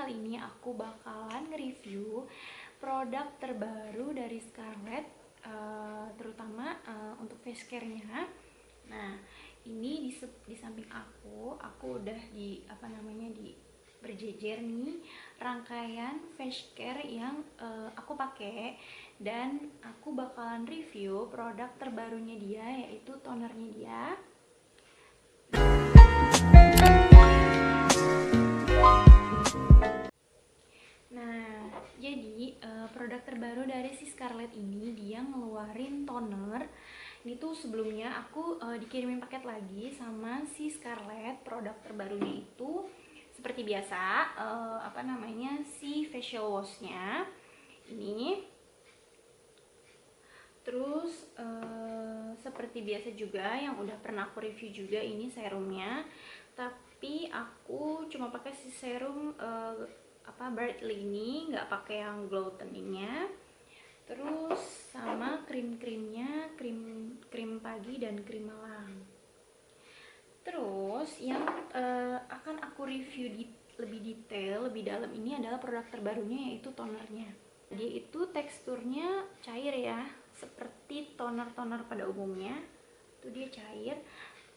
kali ini aku bakalan nge-review produk terbaru dari Scarlett, terutama untuk face care-nya. Nah, ini di samping aku udah di berjejer nih rangkaian face care yang aku pakai, dan aku bakalan review produk terbarunya dia, yaitu tonernya dia. Nah, jadi produk terbaru dari si Scarlett ini, dia ngeluarin toner. Ini tuh sebelumnya aku dikirimin paket lagi sama si Scarlett. Produk terbarunya itu seperti biasa, si facial washnya ini. Terus seperti biasa juga yang udah pernah aku review juga, ini serumnya. Tapi aku cuma pakai si serum Brightly ini, nggak pakai yang glow taningnya. Terus sama krim-krimnya, krim pagi dan krim malam. Terus yang akan aku review lebih detail, lebih dalam ini adalah produk terbarunya, yaitu tonernya. Dia itu teksturnya cair ya, seperti toner-toner pada umumnya. Itu dia cair.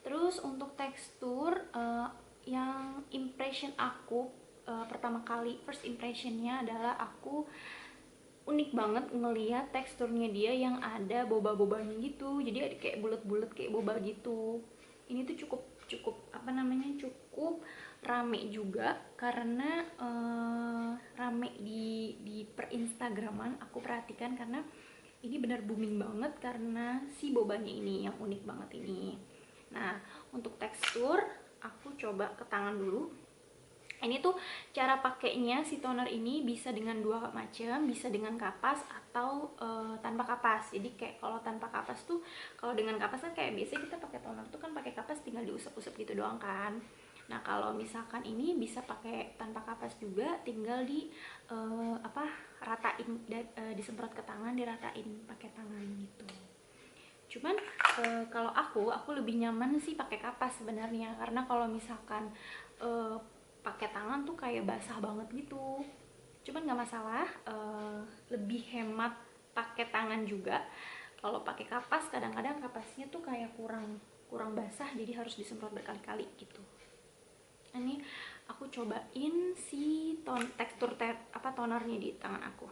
Terus untuk tekstur yang impression aku pertama kali, first impressionnya adalah aku unik banget ngeliat teksturnya dia yang ada boba-bobanya gitu. Jadi kayak bulat-bulat kayak boba gitu. Ini tuh cukup rame juga, karena rame di per Instagraman aku perhatikan, karena ini benar booming banget karena si bobanya ini yang unik banget ini. Nah, untuk tekstur aku coba ke tangan dulu. Ini tuh cara pakainya si toner ini bisa dengan dua macam, bisa dengan kapas atau tanpa kapas. Jadi kayak kalau tanpa kapas tuh, kalau dengan kapas kan kayak biasa kita pakai toner tuh kan pakai kapas tinggal diusap-usap gitu doang kan. Nah, kalau misalkan ini bisa pakai tanpa kapas juga, tinggal ratain, disemprot ke tangan, diratain pakai tangan gitu. Cuman kalau aku lebih nyaman sih pakai kapas sebenarnya, karena kalau misalkan pakai tangan tuh kayak basah banget gitu. Cuman nggak masalah, lebih hemat pakai tangan juga. Kalau pakai kapas kadang-kadang kapasnya tuh kayak kurang basah, jadi harus disemprot berkali-kali gitu. Ini aku cobain si tekstur tonernya di tangan aku.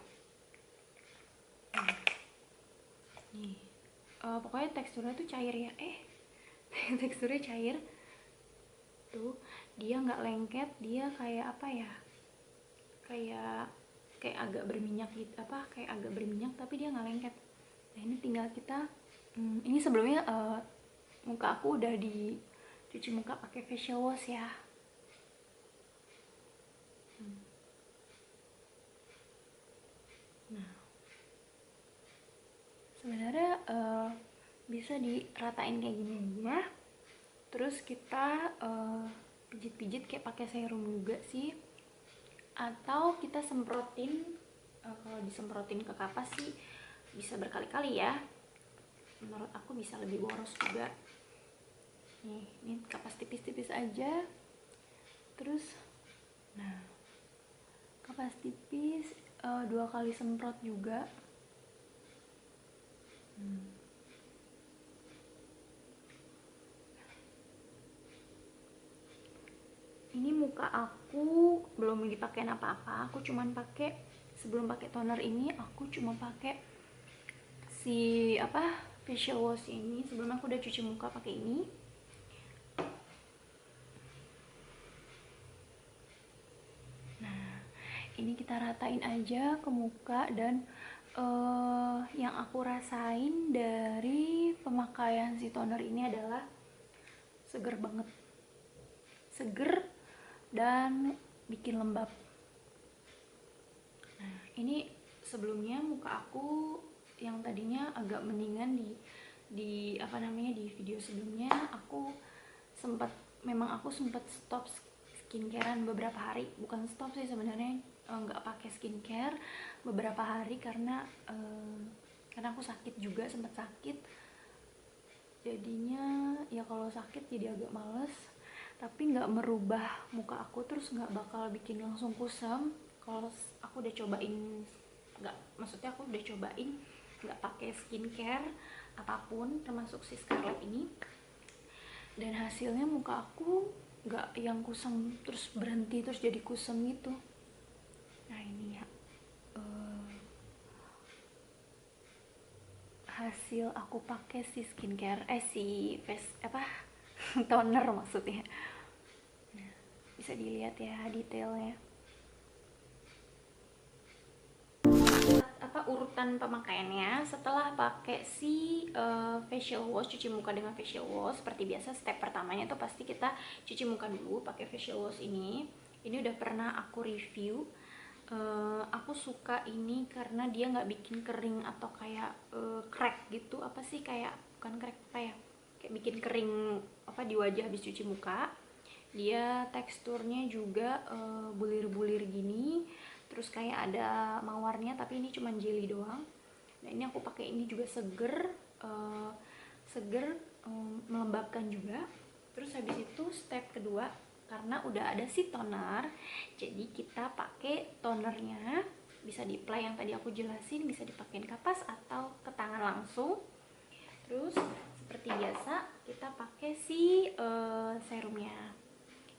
Nih, pokoknya teksturnya tuh cair ya. Teksturnya cair. Tuh, dia nggak lengket, dia kayak kayak agak berminyak gitu, kayak agak berminyak tapi dia nggak lengket. Nah, ini tinggal kita ini sebelumnya muka aku udah dicuci muka pakai facial wash ya. Nah, sebenarnya bisa diratain kayak gini aja. Terus kita pijit-pijit kayak pakai serum juga sih, atau kita semprotin. Kalau disemprotin ke kapas sih bisa berkali-kali ya, menurut aku bisa lebih boros juga. Nih, ini kapas tipis-tipis aja. Terus nah, kapas tipis, 2 kali semprot juga. Ini muka aku belum dipakein apa-apa, aku cuman pakai, sebelum pakai toner ini aku cuma pakai si facial wash ini. Sebelum aku udah cuci muka pakai ini. Nah, ini kita ratain aja ke muka, dan yang aku rasain dari pemakaian si toner ini adalah seger banget, seger dan bikin lembab. Nah, ini sebelumnya muka aku yang tadinya agak mendingan di video sebelumnya, aku sempat stop skincarean beberapa hari. Bukan stop sih sebenarnya, nggak pakai skincare beberapa hari karena aku sakit juga, sempat sakit. Jadinya ya kalau sakit jadi agak males. tapi nggak merubah muka aku, terus nggak bakal bikin langsung kusam. Kalau aku udah cobain, nggak, maksudnya aku udah cobain nggak pakai skincare apapun termasuk si Scarlett ini, dan hasilnya muka aku nggak yang kusam terus berhenti terus jadi kusam gitu. Nah ini ya, hasil aku pakai si skincare si face apa toner maksudnya. Nah, bisa dilihat ya detailnya. Apa urutan pemakaiannya setelah pakai si facial wash, cuci muka dengan facial wash seperti biasa. Step pertamanya tuh pasti kita cuci muka dulu pakai facial wash ini. Ini udah pernah aku review. Aku suka ini karena dia nggak bikin kering atau kayak crack gitu, apa sih, kayak bukan crack, apa ya, kayak bikin kering apa di wajah habis cuci muka. Dia teksturnya juga bulir-bulir gini, terus kayak ada mawarnya, tapi ini cuma jelly doang. Nah ini aku pakai, ini juga seger, melembabkan juga. Terus habis itu step kedua, karena udah ada si toner, jadi kita pakai tonernya. Bisa di apply yang tadi aku jelasin, bisa dipakein kapas atau ke tangan langsung. Terus seperti biasa kita pakai si serumnya.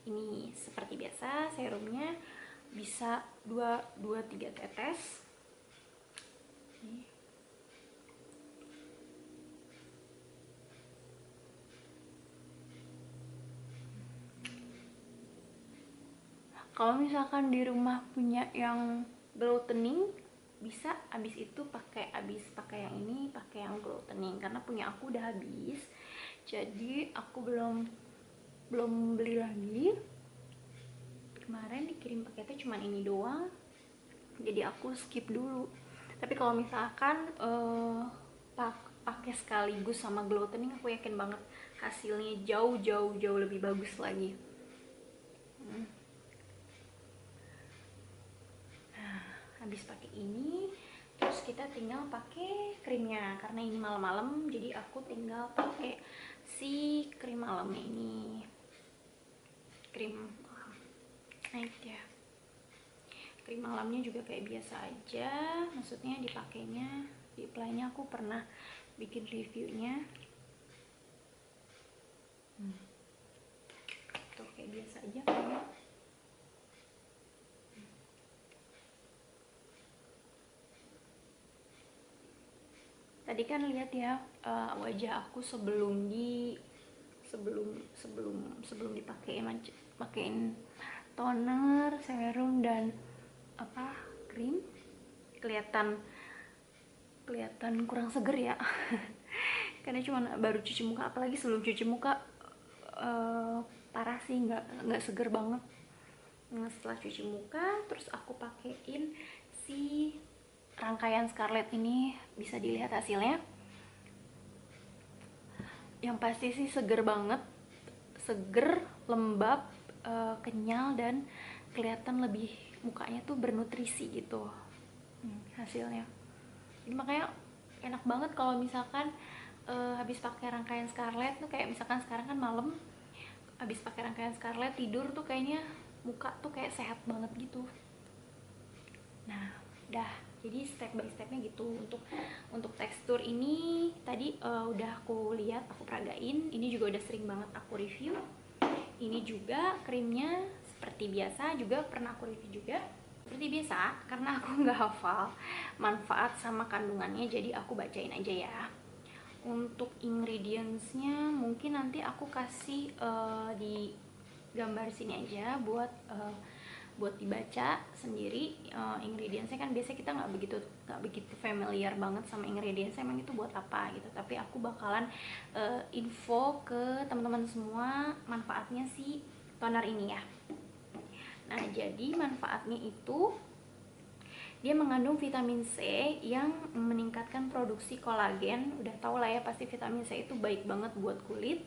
Ini seperti biasa serumnya bisa 2-3 tetes. Nih. Kalau misalkan di rumah punya yang glow toning, bisa abis itu pakai yang ini, pakai yang glow toning, karena punya aku udah habis, jadi aku belum beli lagi. Kemarin dikirim paketnya cuma ini doang, jadi aku skip dulu. Tapi kalau misalkan pakai sekaligus sama glow toning, aku yakin banget hasilnya jauh lebih bagus lagi. Habis pakai ini, terus kita tinggal pakai krimnya. Karena ini malam-malam, jadi aku tinggal pakai si krim malamnya ini, krim night ya. Krim malamnya juga kayak biasa aja, maksudnya dipakainya, di apply-nya aku pernah bikin reviewnya. Tuh kayak biasa aja kayaknya. Tadi kan lihat ya wajah aku sebelum dipakein toner, serum dan apa krim, kelihatan kurang seger ya. Karena cuma baru cuci muka, apalagi sebelum cuci muka parah sih, nggak seger banget. Nah, setelah cuci muka terus aku pakein si rangkaian Scarlett ini, bisa dilihat hasilnya. Yang pasti sih seger banget, seger, lembab, kenyal, dan kelihatan lebih, mukanya tuh bernutrisi gitu hasilnya. Jadi makanya enak banget kalau misalkan habis pakai rangkaian Scarlett tuh, kayak misalkan sekarang kan malam, habis pakai rangkaian Scarlett tidur tuh kayaknya muka tuh kayak sehat banget gitu. Nah udah, jadi step by stepnya gitu. Untuk tekstur ini tadi udah aku lihat, aku peragain. Ini juga udah sering banget aku review. Ini juga krimnya seperti biasa juga pernah aku review juga. Seperti biasa, karena aku nggak hafal manfaat sama kandungannya, jadi aku bacain aja ya. Untuk ingredientsnya mungkin nanti aku kasih di gambar sini aja buat dibaca sendiri. Ingredientsnya kan biasanya kita nggak begitu familiar banget sama ingredientsnya, emang itu buat apa gitu. Tapi aku bakalan info ke teman-teman semua manfaatnya si toner ini ya. Nah jadi manfaatnya itu, dia mengandung vitamin C yang meningkatkan produksi kolagen. Udah tau lah ya pasti vitamin C itu baik banget buat kulit.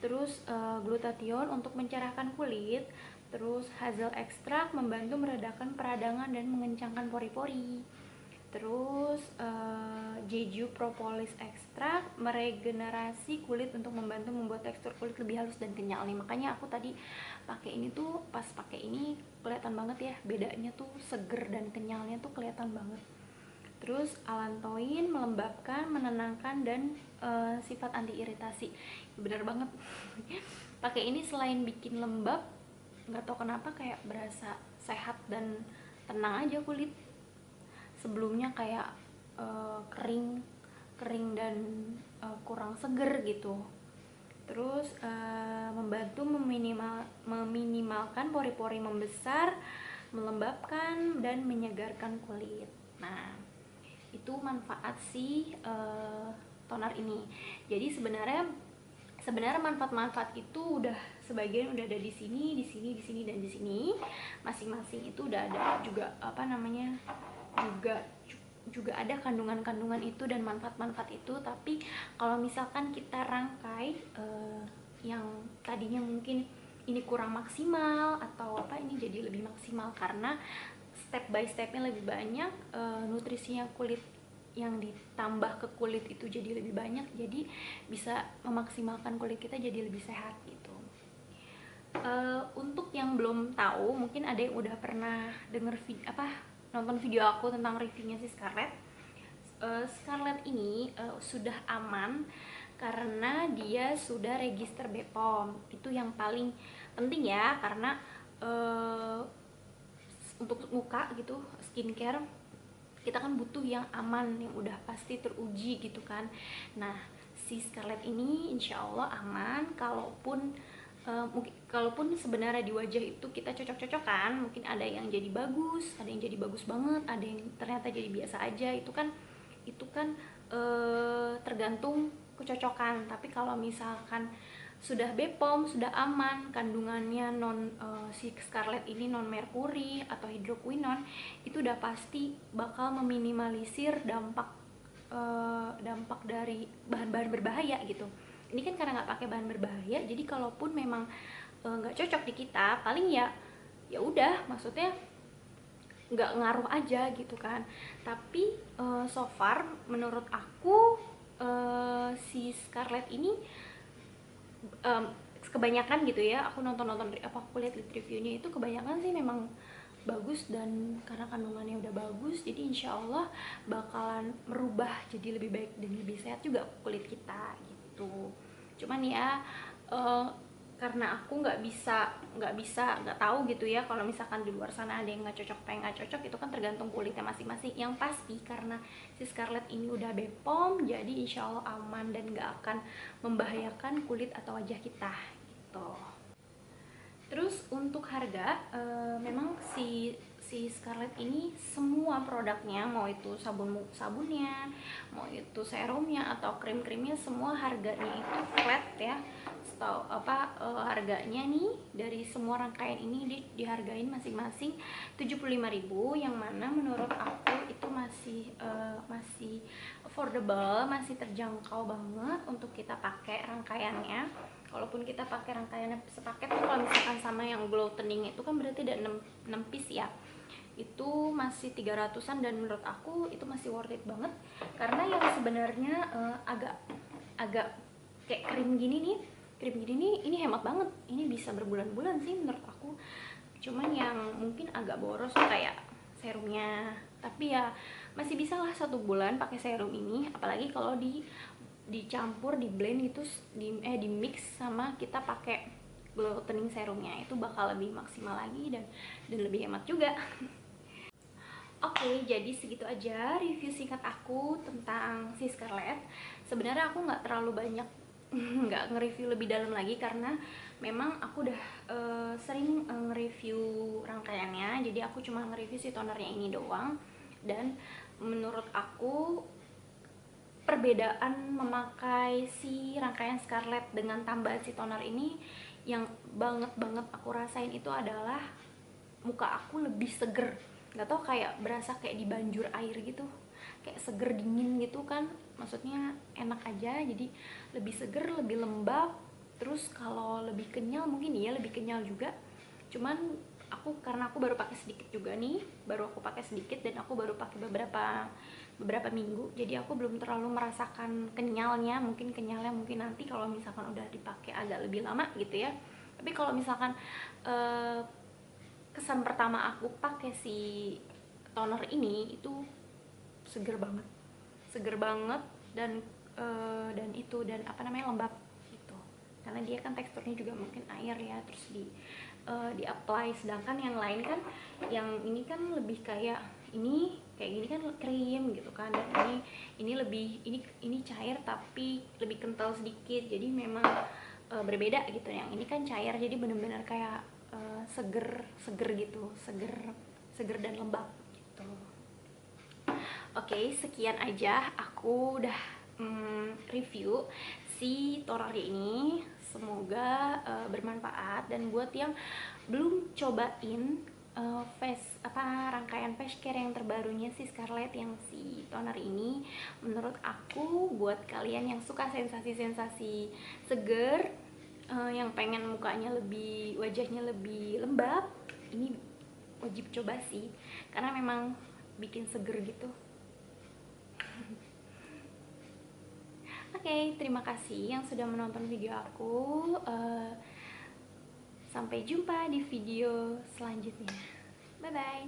Terus glutathione untuk mencerahkan kulit. Terus hazel extract membantu meredakan peradangan dan mengencangkan pori-pori. Terus Jeju Propolis Extract meregenerasi kulit untuk membantu membuat tekstur kulit lebih halus dan kenyal nih. Makanya aku tadi pakai ini tuh, pas pakai ini kelihatan banget ya bedanya tuh, seger dan kenyalnya tuh kelihatan banget. Terus Allantoin melembabkan, menenangkan, dan sifat anti iritasi. Bener banget. Pakai ini selain bikin lembab, nggak tahu kenapa kayak berasa sehat dan tenang aja kulit. Sebelumnya kayak kering dan kurang seger gitu. Terus membantu meminimalkan pori-pori membesar, melembabkan dan menyegarkan kulit. Nah, itu manfaat si toner ini. Jadi sebenarnya manfaat-manfaat itu udah sebagian udah ada di sini, dan di sini. Masing-masing itu udah ada juga juga ada kandungan-kandungan itu dan manfaat-manfaat itu. Tapi kalau misalkan kita rangkai yang tadinya mungkin ini kurang maksimal atau ini jadi lebih maksimal karena step by stepnya lebih banyak, nutrisinya kulit yang ditambah ke kulit itu jadi lebih banyak, jadi bisa memaksimalkan kulit kita jadi lebih sehat gitu. Untuk yang belum tahu, mungkin ada yang udah pernah nonton video aku tentang reviewnya si Scarlett. Scarlett ini sudah aman karena dia sudah register BPOM. Itu yang paling penting ya, karena untuk muka gitu, skincare, kita kan butuh yang aman, yang udah pasti teruji gitu kan. Nah, si Scarlett ini insya Allah aman. Kalaupun sebenarnya di wajah itu kita cocok-cocokan, mungkin ada yang jadi bagus, ada yang jadi bagus banget, ada yang ternyata jadi biasa aja. Itu kan tergantung kecocokan. Tapi kalau misalkan sudah BPOM, sudah aman, kandungannya si Scarlett ini non merkuri atau hidroquinone, itu udah pasti bakal meminimalisir dampak dari bahan-bahan berbahaya gitu. Ini kan karena nggak pakai bahan berbahaya, jadi kalaupun memang nggak cocok di kita, paling ya udah, maksudnya nggak ngaruh aja gitu kan. Tapi so far menurut aku si Scarlett ini kebanyakan gitu ya, aku aku lihat reviewnya itu kebanyakan sih memang bagus, dan karena kandungannya udah bagus, jadi insya Allah bakalan merubah jadi lebih baik dan lebih sehat juga kulit kita gitu. Cuman ya karena aku nggak tahu gitu ya, kalau misalkan di luar sana ada yang nggak cocok, nggak cocok, itu kan tergantung kulitnya masing-masing. Yang pasti karena si Scarlett ini udah BPOM, jadi insya Allah aman dan nggak akan membahayakan kulit atau wajah kita gitu. Terus untuk harga, memang si Scarlett ini semua produknya, mau itu sabunnya, mau itu serumnya atau krim-krimnya, semua harganya itu flat ya. Harganya nih dari semua rangkaian ini dihargain masing-masing 75.000, yang mana menurut aku itu masih affordable, masih terjangkau banget untuk kita pakai rangkaiannya. Walaupun kita pakai rangkaiannya sepaket, kalau misalkan sama yang glow toning itu kan berarti ada 6 piece ya, itu masih 300-an, dan menurut aku itu masih worth it banget. Karena yang sebenarnya agak kayak krim gini nih, ini hemat banget, ini bisa berbulan-bulan sih menurut aku. Cuman yang mungkin agak boros kayak serumnya, tapi ya masih bisa lah 1 bulan pakai serum ini, apalagi kalau dicampur, di blend gitu, di mix sama kita pakai glow toning serumnya, itu bakal lebih maksimal lagi dan lebih hemat juga. Oke, jadi segitu aja review singkat aku tentang si Scarlett. Sebenarnya aku nggak terlalu banyak nggak nge-review lebih dalam lagi, karena memang aku udah sering nge-review rangkaiannya, jadi aku cuma nge-review si tonernya ini doang. Dan menurut aku perbedaan memakai si rangkaian Scarlett dengan tambahan si toner ini, yang banget aku rasain itu adalah muka aku lebih seger. Nggak tau, kayak berasa kayak di banjur air gitu, kayak seger dingin gitu kan, maksudnya enak aja, jadi lebih seger, lebih lembab. Terus kalau lebih kenyal, mungkin iya lebih kenyal juga, cuman karena aku baru pakai sedikit juga nih, baru aku pakai sedikit dan aku baru pakai beberapa minggu, jadi aku belum terlalu merasakan kenyalnya. Mungkin nanti kalau misalkan udah dipakai agak lebih lama gitu ya. Tapi kalau misalkan kesan pertama aku pakai si toner ini itu seger banget, dan apa namanya, lembab gitu, karena dia kan teksturnya juga mungkin air ya, terus di apply. Sedangkan yang lain kan, yang ini kan lebih kayak kayak gini kan krim gitu kan, dan ini lebih ini cair tapi lebih kental sedikit, jadi memang berbeda gitu. Yang ini kan cair, jadi bener-bener kayak seger gitu, seger dan lembab gitu. Oke, sekian aja aku udah review si toner ini. Semoga bermanfaat, dan buat yang belum cobain rangkaian face care yang terbarunya si Scarlett yang si toner ini, menurut aku buat kalian yang suka sensasi-sensasi seger, yang pengen wajahnya lebih lembab, ini wajib coba sih, karena memang bikin seger gitu. Oke, terima kasih yang sudah menonton video aku. Sampai jumpa di video selanjutnya. Bye bye.